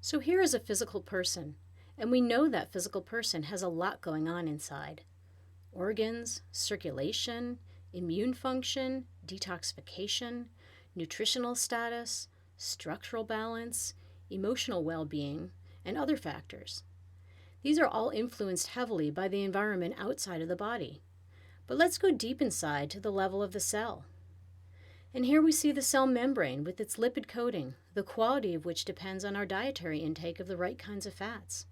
So here is a physical person, and we know that physical person has a lot going on inside. Organs, circulation, immune function, detoxification, nutritional status, structural balance, emotional well-being, and other factors. These are all influenced heavily by the environment outside of the body. But let's go deep inside to the level of the cell. And here we see the cell membrane with its lipid coating, the quality of which depends on our dietary intake of the right kinds of fats.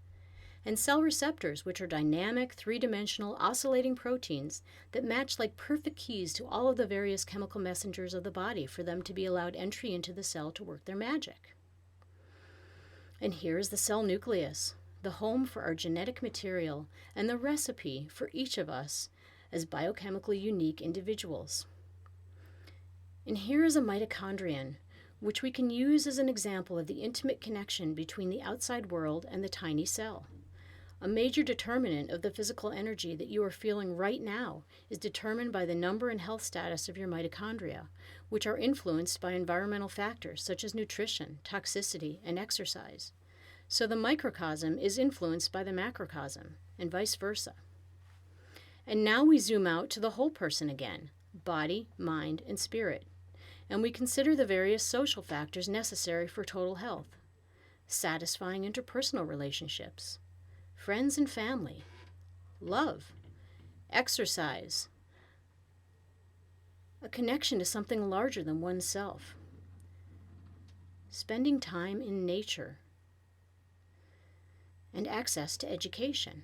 And cell receptors, which are dynamic, three-dimensional, oscillating proteins that match like perfect keys to all of the various chemical messengers of the body for them to be allowed entry into the cell to work their magic. And here is the cell nucleus, the home for our genetic material and the recipe for each of us as biochemically unique individuals. And here is a mitochondrion, which we can use as an example of the intimate connection between the outside world and the tiny cell. A major determinant of the physical energy that you are feeling right now is determined by the number and health status of your mitochondria, which are influenced by environmental factors such as nutrition, toxicity, and exercise. So the microcosm is influenced by the macrocosm, and vice versa. And now we zoom out to the whole person again, body, mind, and spirit, and we consider the various social factors necessary for total health: satisfying interpersonal relationships, friends and family, love, exercise, a connection to something larger than oneself, spending time in nature, and access to education.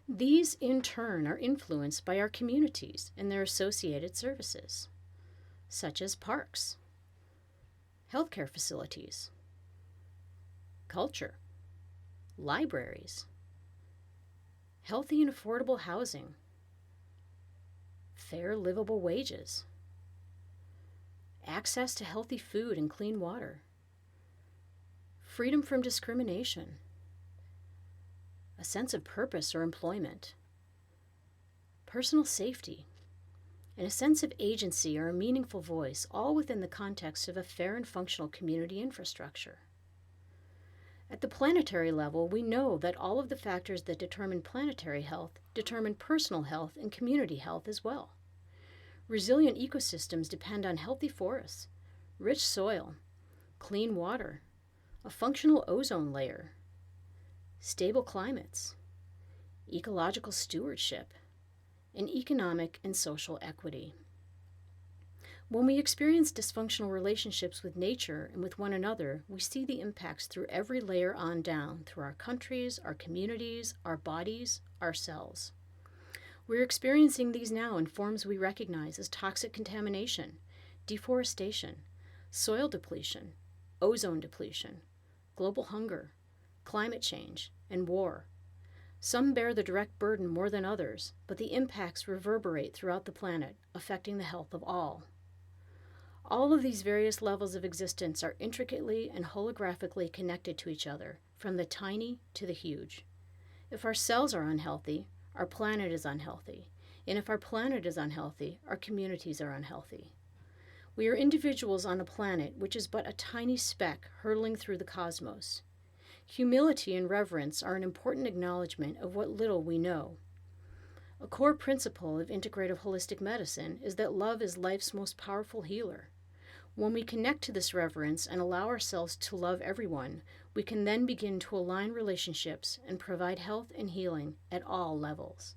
These, in turn, are influenced by our communities and their associated services, such as parks, healthcare facilities, culture, libraries, healthy and affordable housing, fair livable wages, access to healthy food and clean water, freedom from discrimination, a sense of purpose or employment, personal safety, and a sense of agency or a meaningful voice, all within the context of a fair and functional community infrastructure. At the planetary level, we know that all of the factors that determine planetary health determine personal health and community health as well. Resilient ecosystems depend on healthy forests, rich soil, clean water, a functional ozone layer, stable climates, ecological stewardship, and economic and social equity. When we experience dysfunctional relationships with nature and with one another, we see the impacts through every layer on down, through our countries, our communities, our bodies, ourselves. We're experiencing these now in forms we recognize as toxic contamination, deforestation, soil depletion, ozone depletion, global hunger, climate change, and war. Some bear the direct burden more than others, but the impacts reverberate throughout the planet, affecting the health of all. All of these various levels of existence are intricately and holographically connected to each other, from the tiny to the huge. If our cells are unhealthy, our planet is unhealthy, and if our planet is unhealthy, our communities are unhealthy. We are individuals on a planet which is but a tiny speck hurtling through the cosmos. Humility and reverence are an important acknowledgement of what little we know. A core principle of integrative holistic medicine is that love is life's most powerful healer. When we connect to this reverence and allow ourselves to love everyone, we can then begin to align relationships and provide health and healing at all levels.